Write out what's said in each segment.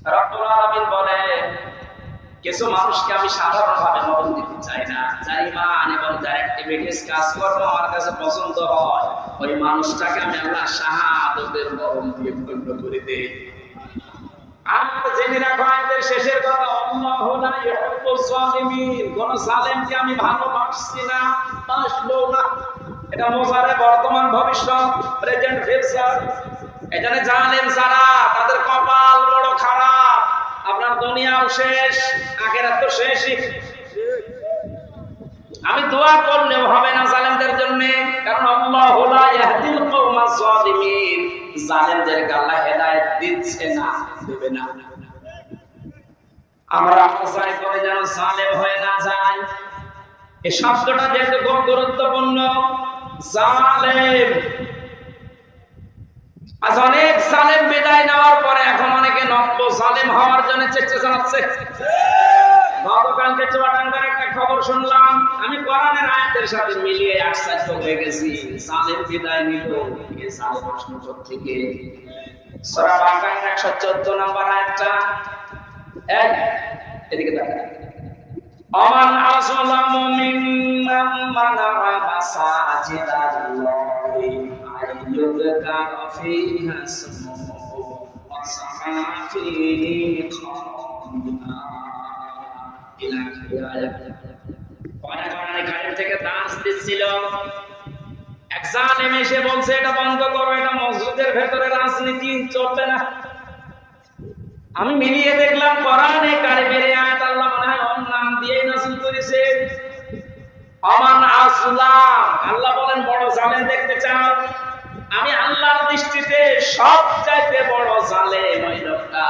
রব্বুল আলামিন বলে কিছু মানুষকে আমি সাধারণভাবে মরণ দিতে চাই না, যার ঈমান এবং যার অ্যাক্টিভিটিস কাজকর্ম আমার কাছে পছন্দ হয়, ওই মানুষটাকে আমি আল্লাহ শাহাদাতের মরণ দিয়ে পূর্ণ করে দেই। আর জেনে রাখো আয়াতের শেষের কথা, আল্লাহু লা ইউহিব্বুজ জালিমিন, কোন জালেমকে আমি ভালোবাসি না, বাসবো না। এটা মুজারে বর্তমান ভবিষ্যৎ, প্রেজেন্ট ফিউচার। এখানে জালেম যারা, তাদের কপাল বড় খারাপ। আপনার দুনিয়াও শেষ, আখিরাত তো শেষই। আমি দোয়া করলেও হবে না জালেমদের জন্য, কারণ আল্লাহু লা ইয়াহদিল কওমাজ জালিমিন, জালেমদেরকে আল্লাহ হেদায়েত দিচ্ছে না, দেবে না। আমরা চাই করে যেন জালেম হয়ে না যায়। এই শব্দটা যেহেতু খুব গুরুত্বপূর্ণ, জালেম। আজ অনেক জালেম বিদায় নেওয়ার পরে এখন অনেকে নব্য জালেম হওয়ার জন্য চেষ্টা চালাচ্ছে। গতকালকে চুয়াডাঙ্গার একটা খবর শুনলাম, আমি কোরআনের আয়াতের সাথে মিলিয়ে আশ্চর্য হয়ে গেছি। জালেম বিদায় নিল, এই জালেম আসলো থেকে সূরা বাকারার 114 নম্বর আয়াতটা। এদিকে তাকান। আমান আযলামু মিম্মান মানাআ মাসাজিদাল্লাহি আইয়ুযকারা ফীহা ইসমুহু ওয়া সাআ ফীহি খালিদা। থেকে দাস দিচ্ছিল, এক জালেম এসে বলছে এটা বন্ধ করো, এটা মসজিদের ভেতরে রাজনীতি চলবে না। আমি মিলিয়ে দেখলাম কোরআনে কারিমের আয়াত আল্লাহ মনে হয় ওর নাম দিয়েই নাযিল করেছে। আমান আসলাম, আল্লাহ বলেন বড় জালেম দেখতে চাও? আমি আল্লাহর দৃষ্টিতে সবচাইতে বড় জালেম ওই লোকটা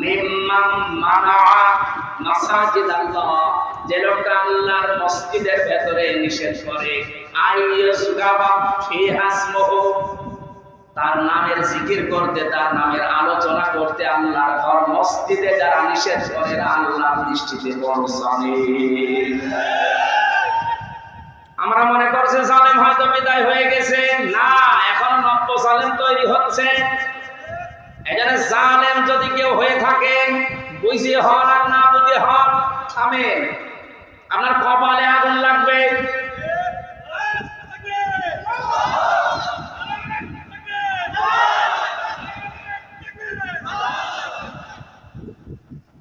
মিম্মান মানাআ মাসাজিদাল্লাহ, যে লোকটা আল্লাহর মসজিদের ভেতরে নিষেধ করে, আইয়ুযকারা ফীহা ইসমুহু, তার নামের জিকির করতে, তার নামের আলোচনা করতে আল্লাহর ঘর মসজিদে যারা নিষেধ করে, আল্লাহর দৃষ্টিতে বড় জালেম। আমরা মনে করছি জালেম হয়তো বিদায় হয়ে গেছে, না, এখনো নব্য জালেম তৈরি হচ্ছে। এখানে জালেম যদি কেউ হয়ে থাকে, বুঝে হন আর না বুঝে হন, আমেন, আপনার কপালে আগুন লাগবে।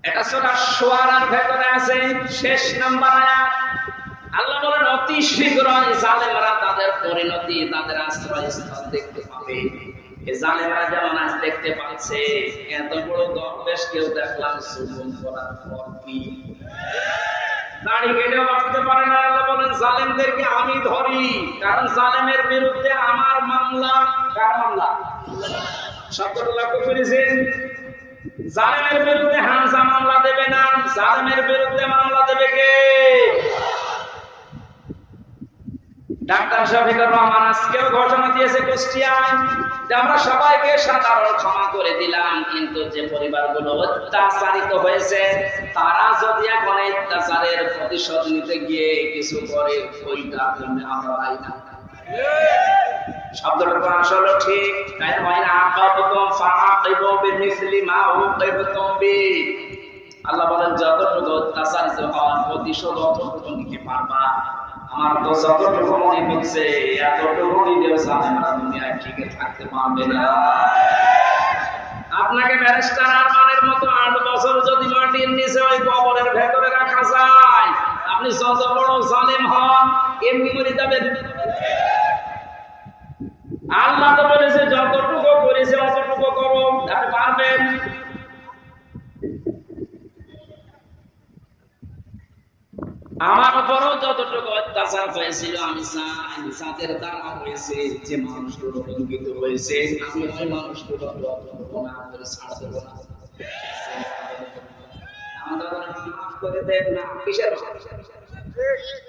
এটা সূরা শুআরার ভেতরে আছে, শেষ নাম্বার আয়াত। আল্লাহ বলেন অতি শীঘ্রই জালেমরা তাদের পরিণতি, তাদের আশ্রয়স্থল দেখতে পাবে। এই জালেমরা যেমন আজ দেখতে পাচ্ছে, এত বড় দরবেশ কেউ দেখলাম সুজুন করার পর কি দাড়ি কেটেও বাঁচতে পারে না। আল্লাহ বলেন জালেমদেরকে আমি ধরি, কারণ জালেমের বিরুদ্ধে আমার মামলা। কার মামলা? শব্দটা লক্ষ্য করেছেন? জালেমের বিরুদ্ধে হামজা মামলা দেবে না, জালেমের বিরুদ্ধে মামলা দেবে কে? ডাক্তার শফিকুর রহমান আজকেও ঘোষণা দিয়েছে কুষ্টিয়ায় যে আমরা সবাইকে সাধারণ ক্ষমা করে দিলাম, কিন্তু যে পরিবারগুলো অত্যাচারিত হয়েছে তারা যদি এখন অত্যাচারের প্রতিশোধ নিতে গিয়ে কিছু করে, ওইটার জন্য আমরা দায়ী না। শব্দটা আসলে ঠিক, তাই হয় না? আকাবতুম ফাআকিবু বিমিসলি মা উকিবতুম বি। আল্লাহ বলেন যতটুকু অত্যাচারিত হওয়ার প্রতিশোধ অতটুকু নিতে পারবা। আমার তো যতটুকু মনে হচ্ছে এতটুকু নিলেও জালেমরা দুনিয়ায় টিকে থাকতে পারবে না। আপনাকে ব্যারিস্টার আরমানের মতো 8 বছর যদি মাটির নিচে ওই কবরের ভেতরে রাখা যায়, আপনি যত বড় জালেম হন এমনি মরে যাবেন। আল্লাহ তো বলেছে যতটুকু করেছে অতটুকু করো, আপনি পারবেন। আমার উপরও যতটুকু অত্যাচার হয়েছিল, আমি চাই যাদের দ্বারা হয়েছে, যে মানুষগুলো লঙ্ঘিত হয়েছে, আমি ওই মানুষগুলো যতটুকু না করে ছাড় দেবো না। আমাদের মাফ করে দেন না, কিসের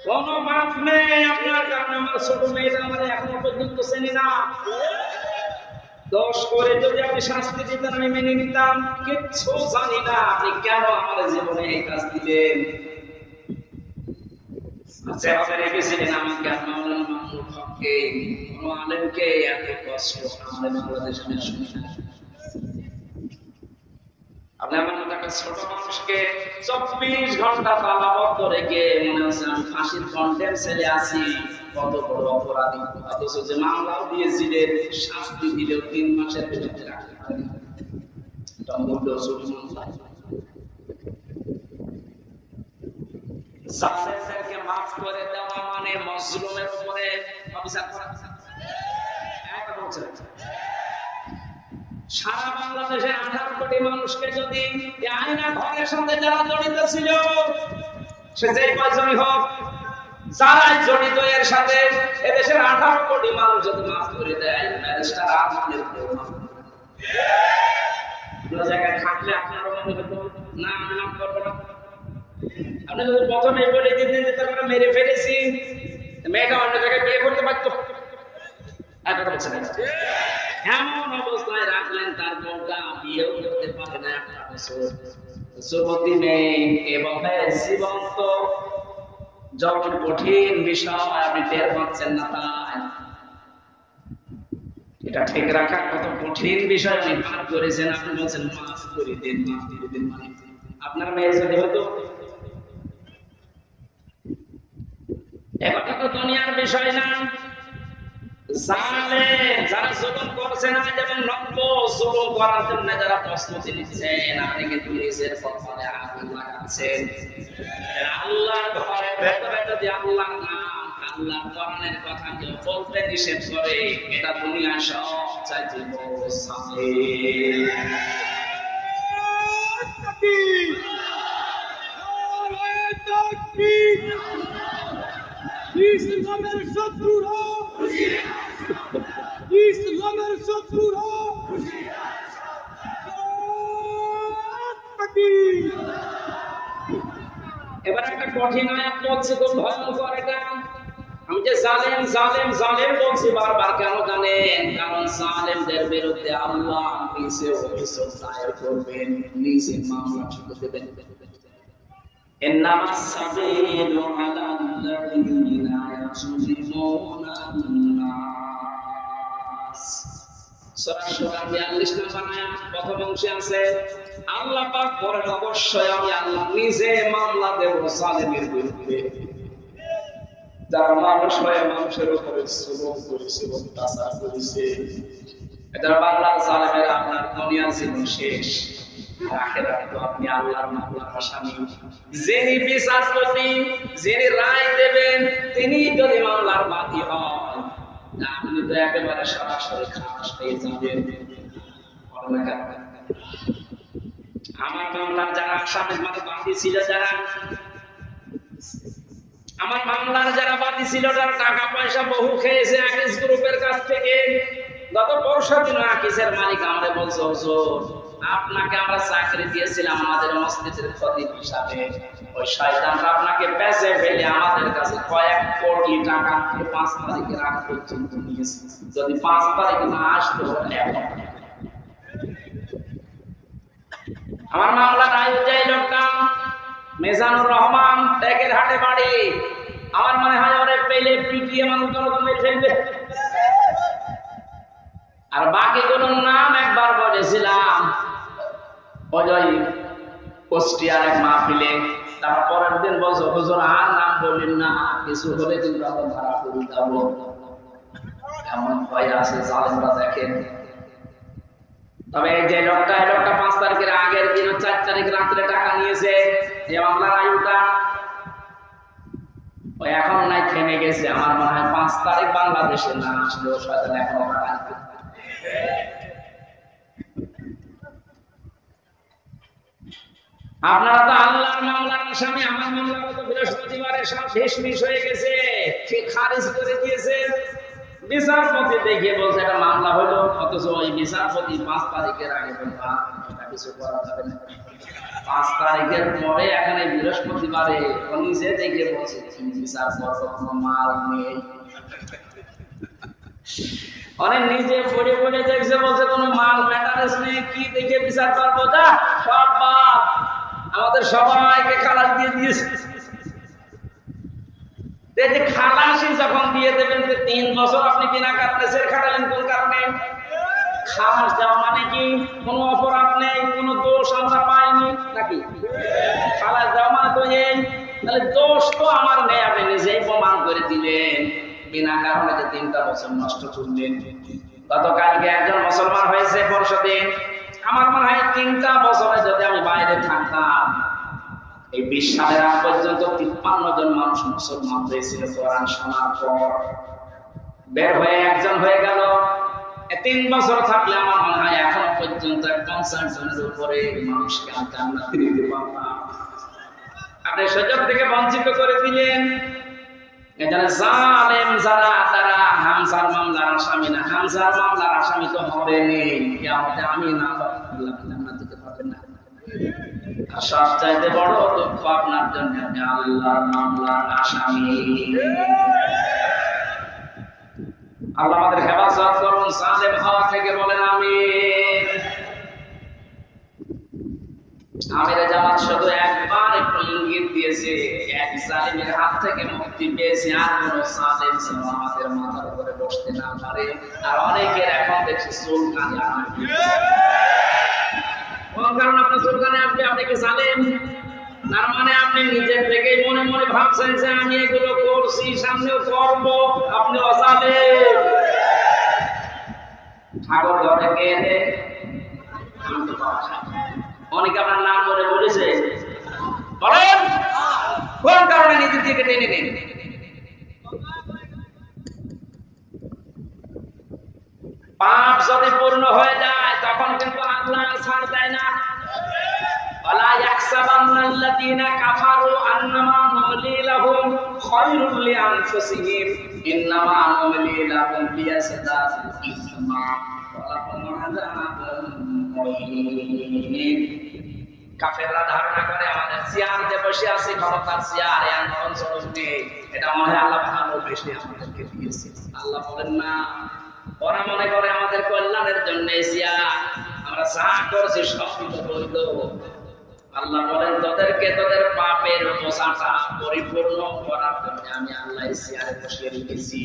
কোন মাফ নেই আপনার কারণে। আমার ছোট মেয়েটা আমার এখনো পর্যন্ত চেনি না। দোষ করে যদি আপনি শাস্তি দিতেন আমি মেনে নিতাম, কিচ্ছু জানি না আপনি কেন আমার জীবনে এই কাজ দিলেন। এমন একটা ছোট মানুষকে 24 ঘন্টা তালাবদ্ধ রেখে মনে হচ্ছে আমি ফাঁসির কন্টেম ছেলে আছি, কত বড় অপরাধী। অথচ যে মামলাও দিয়েছিলেন, শাস্তি দিলেও 3 মাসের ভিতরে রাখতে পারেন। এটা মূল্য চুরি মামলা। জালেমদেরকে মাফ করে দেওয়া মানে মজলুমের উপরে অবিচার করা। সারা বাংলাদেশের 18 কোটি মানুষকে যদি আইনা ঘরের সাথে যারা জড়িত ছিল, সে যে কয়জনই হোক, যারাই জড়িত এর সাথে, এদেশের 18 কোটি মানুষ যদি মাফ করে দেয়, ব্যারিস্টার আজমের কেউ মাফ করে দেয়। কোন জায়গায় থাকলে আপনারও মনে হতো না আমি মাফ করবো না। আপনি যদি প্রথমে বলে দিতেন যে তার মেরে ফেলেছি, মেয়েটা অন্য জায়গায় বিয়ে করতে পারতো। একটা বলছে না, এমন অবস্থায় রাখলেন তার বউটা বিয়েও করতে পারে না 1 বছর। যুবতী মেয়ে এবং জীবন্ত, যখন কঠিন বিষয় আপনি টের পাচ্ছেন না, তাই এটা ঠিক রাখা কত কঠিন বিষয় আপনি পার করেছেন। আপনি বলছেন মাফ করে দিন, মাফ করে দিন। মানে আপনার মেয়ে যদি হতো, এটা তো দুনিয়ার বিষয় না। জালেম যারা জুলুম করছে না, যেমন নব্য জুলুম করার জন্য যারা প্রস্তুতি নিচ্ছেন, আপনি কিন্তু নিজের কপালে আগুন লাগাচ্ছেন। আল্লাহর ঘরের ভেতরে যদি আল্লাহর নাম, আল্লাহর কোরআনের কথা কেউ বলতে নিষেধ করে, এটা দুনিয়া সব চাইতে বড় জালেম। ইসলামের শত্রুরা, ইসলামের শত্রুরা, এবার একটা কঠিন আয়াত বলছে, খুব ভয়ঙ্কর এটা। আমি যে জালেম জালেম জালেম বলছি বারবার, কেন জানেন? কারণ জালেমদের বিরুদ্ধে আল্লাহ নিজে অভিযোগ দায়ের করবেন, নিজে মামলা শুরু দেবেন। ইন্নামাস সাবিলু আলাল্লাযীনা ইয়াযলিমুনা আন-নাস। সূরা শুরা 42 নম্বর আয়াত প্রথম অংশে আছে, আল্লাহ পাক বলেন অবশ্যই আমি আল্লাহ নিজে মামলা দেব জালেমের বিরুদ্ধে, যারা মানুষ হয়ে মানুষের উপরে জুলুম করেছে, অত্যাচার করেছে। এটা বাংলার জালেমের আপনার দুনিয়ার জীবন শেষ, আখিরাতে তো আপনি আল্লাহর মামলার আসামি। যিনি বিচারপতি, যিনি রায় দেবেন, তিনি যদি মামলার বাদী হন, আপনি তো একেবারে সরাসরি খালাস পেয়ে যাবেন। আমার মামলার যারা আসামি, মানে বাদী ছিল, যারা আমার মামলার যারা বাদী ছিল, যারা টাকা পয়সা বহু খেয়েছে আকিস গ্রুপের কাছ থেকে, গত পরশু দিন আকিসের মালিক আমারে বলছে, হুজুর আপনাকে আমরা চাকরি দিয়েছিলাম আমাদের মসজিদের খতিব হিসাবে, ওই শয়তানরা আপনাকে বেচে ফেলে আমাদের কাছে কয়েক কোটি টাকা 5 তারিখের আগ পর্যন্ত নিয়েছে। যদি 5 তারিখ না আসতো, আমার মামলার আয়োজক লোকটা মেজানুর রহমান, টেকের হাটে বাড়ি। আমার মনে হয় ওরে পেলে পিটিয়ে মানুষ মেরে ফেলবে। আর বাকিগুলোর নাম একবার বলেছিলাম অজয় কুষ্টিয়ার এক মাহফিলে, তারপরের দিন বলছো হুজুর আর নাম বললেন না, কিছু হলে কিন্তু আমরা ধরা পড়ে যাবো। এমন ভয় আছে জালেমরা, দেখেন। তবে এই যে লোকটা, এই লোকটা 5 তারিখের আগের দিন 4 তারিখ রাত্রে টাকা নিয়েছে, যে মামলার আয়ুটা ওই এখন নাই থেমে গেছে। আমার মনে হয় 5 তারিখ বাংলাদেশে না আসলেও শয়তান এখনো টাকা নিতে। আপনারা তো আল্লাহর মামলার আসামি, আমার মামলা তো বৃহস্পতিবারে সব শেষমেশ হয়ে গেছে, ঠিক খারিজ করে দিয়েছে। বিচারপতি দেখে বলছে এটা মামলা হলো, অথচ ওই বিচারপতি 5 তারিখের আগে বলবা কিছু করা যাবে না। 5 তারিখের পরে এখানে বৃহস্পতিবারে নিজে দেখে বলছে বিচার করবো, কোনো মাল নেই। অনেক নিজে পড়ে পড়ে দেখছে, বলছে কোনো মাল ম্যাটারেস নেই, কি দেখে বিচার করবো? যা সব বাপ, আমাদের সবাইকে খালাস দিয়ে দিয়েছে। খালাসি যখন দিয়ে দেবেন, 3 বছর আপনি বিনা কাটতেছেন খাটালেন কোন কারণে? খালাস দেওয়া মানে কি? কোনো অপরাধ নেই, কোনো দোষ আমরা পাই নাকি? ফালাস দেওয়া মানে তো এই, তাহলে দোষ তো আমার নেই, আপনি নিজেই প্রমাণ করে দিলেন বিনা কারণে যে 3টা বছর নষ্ট করলেন। গতকালকে একজন মুসলমান হয়েছে পরশুদিন, আমার মনে হয় 3টা বছরে যদি আমি বাইরে থাকতাম, এই 20 সালের আগ পর্যন্ত 53 জন মানুষ মুসলমান হয়েছিল কোরআন শোনার পর। বের হয়ে একজন হয়ে গেল। 3 বছর থাকলে আমার মনে হয় এখনো পর্যন্ত 50 জনের উপরে মানুষকে আমি জান্নাতে দিতে পারলাম। আপনি সুযোগ থেকে বঞ্চিত করে দিলেন। এখানে জালেম যারা তারা হামজার মামলার আসামি না, হামজার মামলার আসামি তো হবেনি, কিয়ামতে আমি না আল্লাহ জান্নাত দিতে পারবেন না। আর সবচাইতে বড় দুঃখ আপনার জন্য, আপনি আল্লাহর মামলার আসামি। আল্লাহ আমাদের হেফাজত করুন জালেম হওয়া থেকে, বলেন আমিন। আমির জামাত শুধু একবার একটু ইঙ্গিত দিয়েছে, এক জালিমের হাত থেকে মুক্তি পেয়েছে, আর কোন জালিম যেন আমাদের মাথার উপরে বসতে না পারে। আর অনেকের এখন দেখছি চুলকানি আসবে। কোন কারণে আপনার চুলকানি আসবে? আপনি কি জালেম? তার মানে আপনি নিজের থেকেই মনে মনে ভাবছেন যে আমি এগুলো করছি, সামনেও করব। আপনি অজালেম। ঠাকুর ঘরে গেলে অনেকে আপনার নাম করে বলেছে, বলেন কোন কারণে নিজের দিকে টেনে নেন? পাপ যদি পূর্ণ হয়ে যায় তখন কিন্তু আল্লাহ ছাড় দেয় না। ওয়ালা ইয়াহসাবান্নাল্লাযীনা কাফারু আন্নামা নুমলি লাহুম খায়রুল লিআনফুসিহিম ইন্নামা নুমলি লাহুম লিয়াজদাদু ইসমা ওয়া লাহুম আযাবুন মুহিন। কাফেররা ধারণা করে আমাদের চেয়ারে বসে আছি, ক্ষমতার চেয়ারে আন্দোলন চলছে, এটা মনে হয় আল্লাহ ভালোবেসে আমাদেরকে দিয়েছে। আল্লাহ বলেন না, ওরা মনে করে আমাদের কল্যাণের জন্য চেয়ার, আমরা যা করছি সব কিছু বৈধ। আল্লাহ বলেন তোদেরকে তোদের পাপের বোঝাটা পরিপূর্ণ করার জন্য আমি আল্লাহ চেয়ারে বসিয়ে রেখেছি।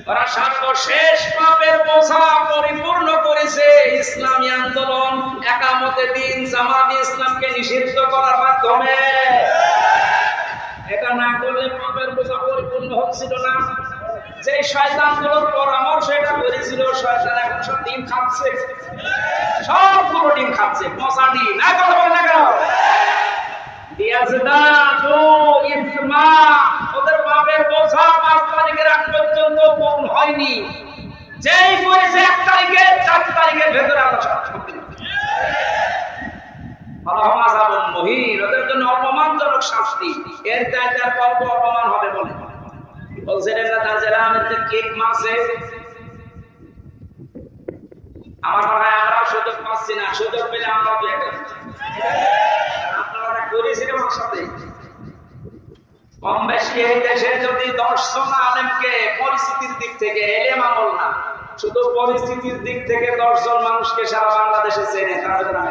ওরা সর্বশেষ পাপের বোঝা পরিপূর্ণ করেছে ইসলামী আন্দোলন, একামতে দিন, জামাতে ইসলামকে নিষিদ্ধ করার মাধ্যমে। এটা না করলে পাপের বোঝা পরিপূর্ণ হচ্ছিল না। যে শয়তানগুলোর পরামর্শ এটা করেছিল, শয়তান এখন সব ডিম খাচ্ছে, সবগুলো ডিম খাচ্ছে, মশা ডিম। না কথা বলে না কেন? ওদের পাপের বোঝা 5 তারিখের আগ পর্যন্ত পূর্ণ হয়নি। যেই করেছে 1 তারিখে, 4 তারিখের ভেতরে আমরা সব ওদের জন্য অপমানজনক শাস্তি। এর চাইতে আর কত অপমান হবে বলে বলছেন? কেক মারছে। আমার মনে হয় আমরা সুযোগ পাচ্ছি না, সুযোগ পেলে আমরা আপনারা করেছিলেন আমার সাথে। কম বেশি এই দেশে যদি 10 জন আলেমকে পরিস্থিতির দিক থেকে, এলেম আমল না, শুধু পরিস্থিতির দিক থেকে 10 জন মানুষকে সারা বাংলাদেশে চেনে, তারা